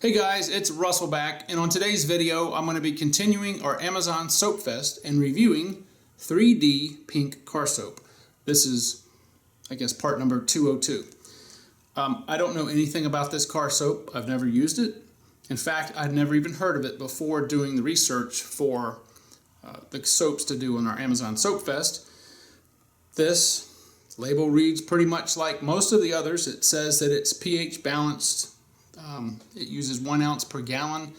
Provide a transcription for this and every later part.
Hey guys, it's Russell back, and on today's video I'm going to be continuing our Amazon Soap Fest and reviewing 3D Pink Car Soap. This is, I guess, part number 202. I don't know anything about this car soap. I've never used it. In fact, I'd never even heard of it before doing the research for the soaps to do on our Amazon Soap Fest. This label reads pretty much like most of the others. It says that it's pH balanced. It uses 1 ounce per gallon.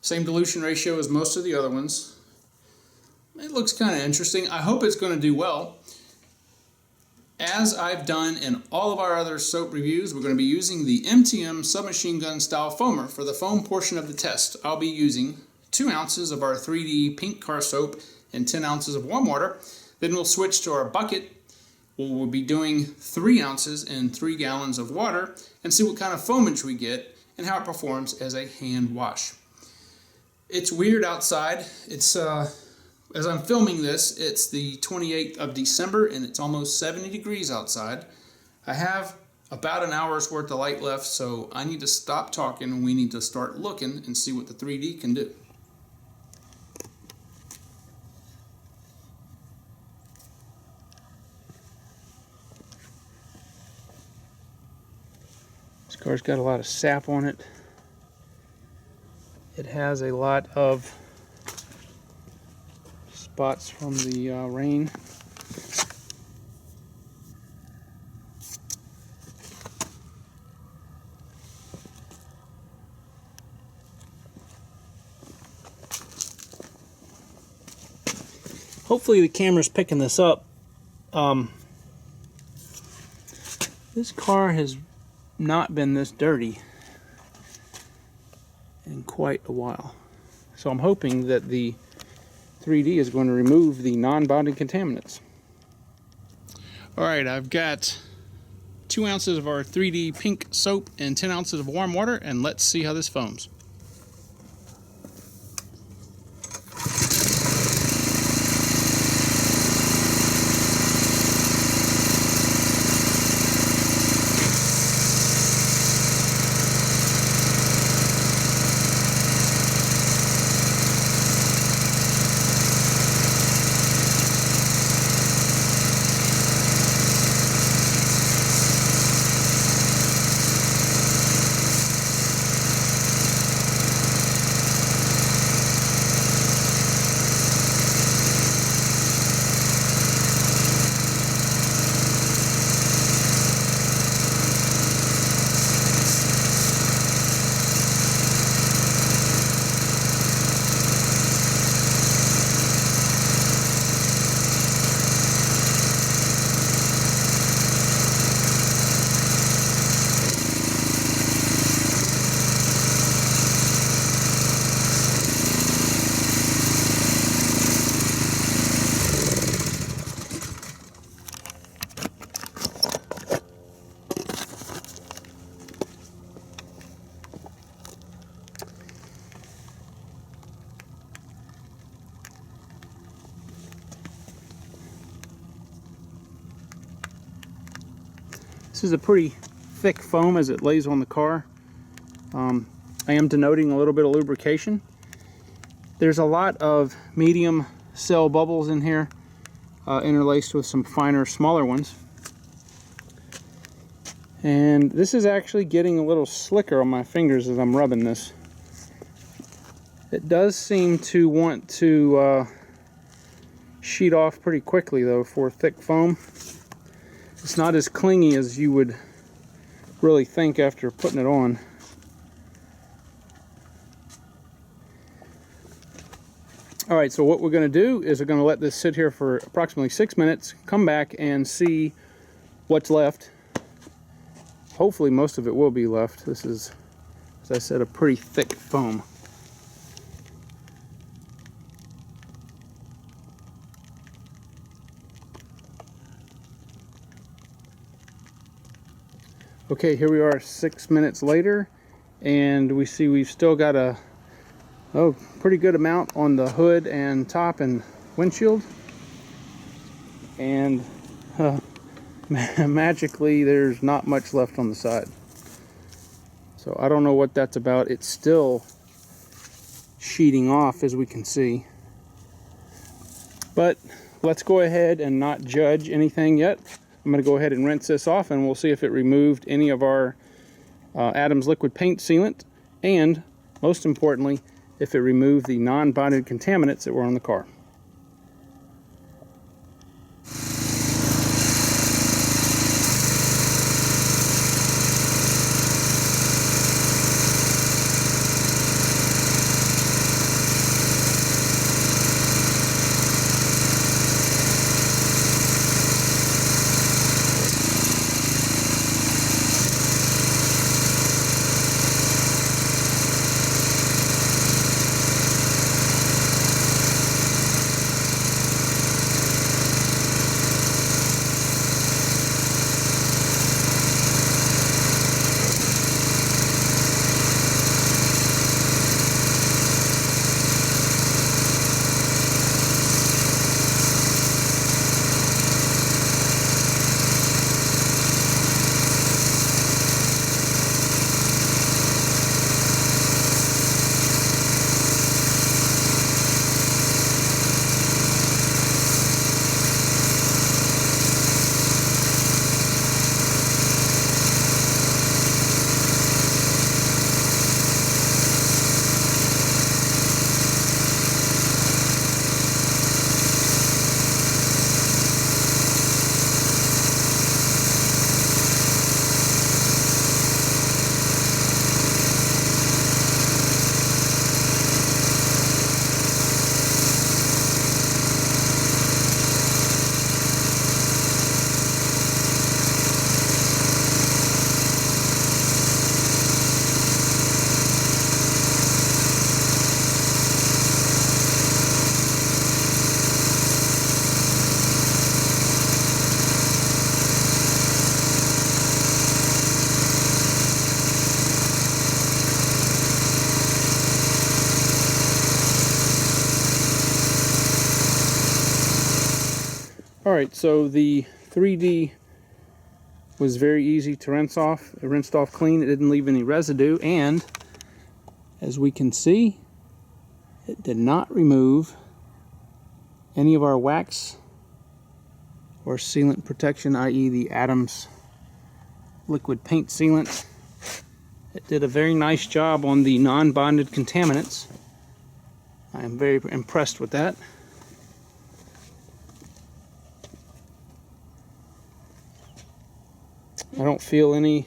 Same dilution ratio as most of the other ones. It looks kind of interesting. I hope it's going to do well. As I've done in all of our other soap reviews, we're going to be using the MTM submachine gun style foamer for the foam portion of the test. I'll be using 2 ounces of our 3D Pink Car Soap and 10 ounces of warm water. Then we'll switch to our bucket. We'll be doing 3 ounces and 3 gallons of water and see what kind of foamage we get and how it performs as a hand wash. It's weird outside. It's as I'm filming this, it's the 28th of December and it's almost 70 degrees outside. I have about an hour's worth of light left, so I need to stop talking and we need to start looking and see what the 3D can do. This car's got a lot of sap on it. It has a lot of spots from the rain. Hopefully the camera's picking this up. This car has not been this dirty in quite a while. So I'm hoping that the 3D is going to remove the non-bonding contaminants. Alright, I've got 2 ounces of our 3D Pink soap and 10 ounces of warm water, and let's see how this foams. This is a pretty thick foam as it lays on the car. I am denoting a little bit of lubrication. There's a lot of medium cell bubbles in here, interlaced with some finer, smaller ones. And this is actually getting a little slicker on my fingers as I'm rubbing this. It does seem to want to sheet off pretty quickly though for thick foam. It's not as clingy as you would really think after putting it on. Alright, so what we're going to do is we're going to let this sit here for approximately 6 minutes, come back and see what's left. Hopefully most of it will be left. This is, as I said, a pretty thick foam. Okay, here we are 6 minutes later, and we see we've still got a pretty good amount on the hood and top and windshield. And magically there's not much left on the side. So I don't know what that's about. It's still sheeting off, as we can see. But let's go ahead and not judge anything yet. I'm going to go ahead and rinse this off, and we'll see if it removed any of our Adams liquid paint sealant, and most importantly, if it removed the non-bonded contaminants that were on the car. Alright, so the 3D was very easy to rinse off. It rinsed off clean, it didn't leave any residue, and as we can see, it did not remove any of our wax or sealant protection, i.e. the Adams liquid paint sealant. It did a very nice job on the non-bonded contaminants. I am very impressed with that. I don't feel any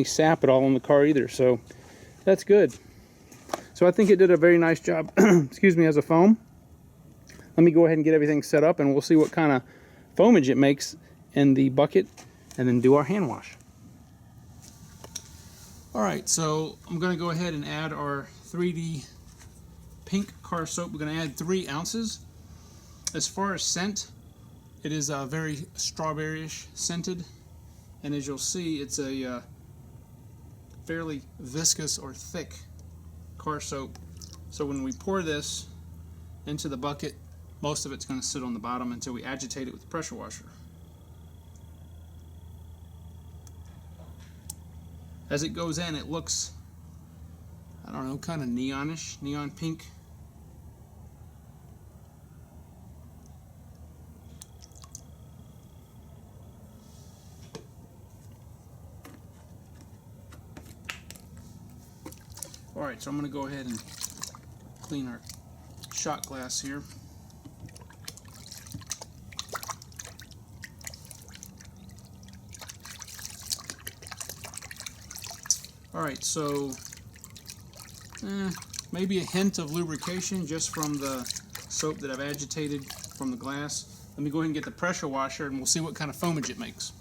sap at all on the car either, so that's good. So I think it did a very nice job, excuse me, as a foam. Let me go ahead and get everything set up, and we'll see what kind of foamage it makes in the bucket, and then do our hand wash. Alright, so I'm going to go ahead and add our 3D pink car soap. We're going to add 3 ounces. As far as scent, it is very strawberry-ish scented. And as you'll see, it's a fairly viscous or thick car soap. So when we pour this into the bucket, most of it's going to sit on the bottom until we agitate it with the pressure washer. As it goes in, it looks, I don't know, kind of neonish, neon pink. Alright, so I'm going to go ahead and clean our shot glass here. Alright, so maybe a hint of lubrication just from the soap that I've agitated from the glass. Let me go ahead and get the pressure washer, and we'll see what kind of foamage it makes.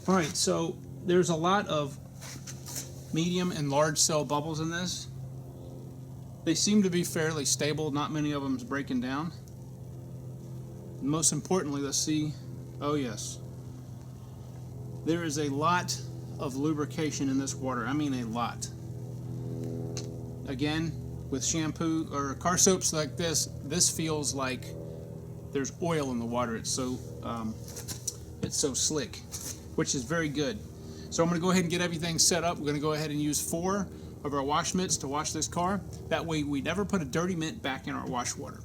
Alright, so there's a lot of medium and large cell bubbles in this. They seem to be fairly stable, not many of them is breaking down. Most importantly, let's see. Oh yes, there is a lot of lubrication in this water. I mean a lot. Again, with shampoo or car soaps like this feels like there's oil in the water. It's so slick, which is very good. So I'm going to go ahead and get everything set up. We're going to go ahead and use 4 of our wash mitts to wash this car. That way we never put a dirty mitt back in our wash water.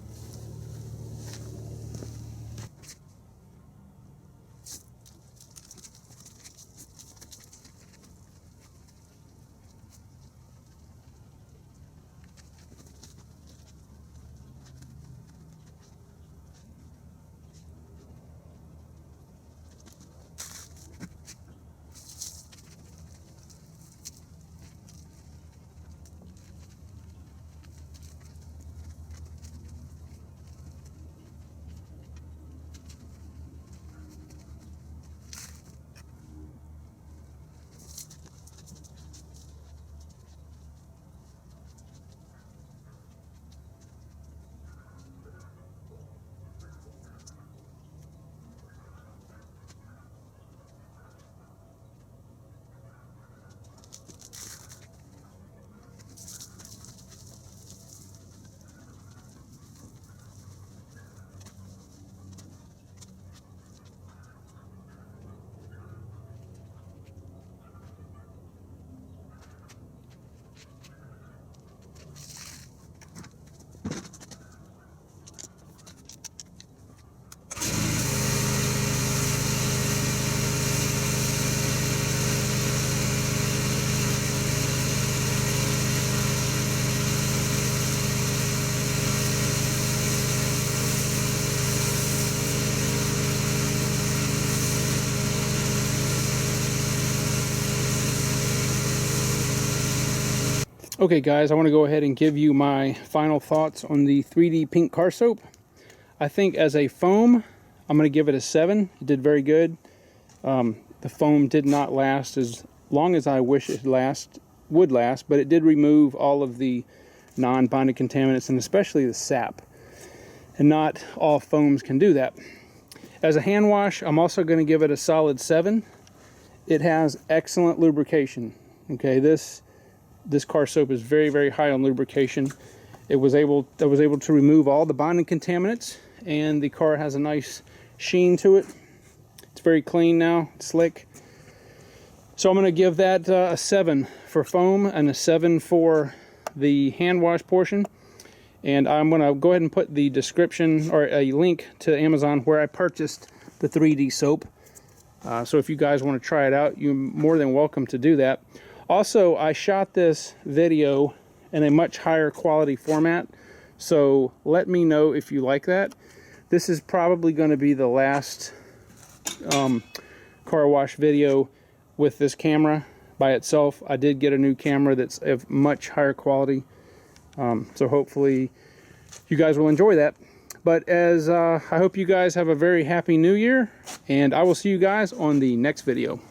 Okay guys, I want to go ahead and give you my final thoughts on the 3D Pink car soap. I think as a foam, I'm going to give it a 7. It did very good. The foam did not last as long as I wish it would last, but it did remove all of the non-bonded contaminants and especially the sap. And not all foams can do that. As a hand wash, I'm also going to give it a solid 7. It has excellent lubrication. Okay, this car soap is very, very high on lubrication. I was able to remove all the bonding contaminants, and the car has a nice sheen to it. It's very clean now, it's slick. So I'm going to give that a 7 for foam and a 7 for the hand wash portion. And I'm going to go ahead and put the description or a link to Amazon where I purchased the 3D soap. So if you guys want to try it out, you're more than welcome to do that. Also, I shot this video in a much higher quality format, so let me know if you like that. This is probably going to be the last car wash video with this camera by itself. I did get a new camera that's of much higher quality, so hopefully you guys will enjoy that. But I hope you guys have a very happy new year, and I will see you guys on the next video.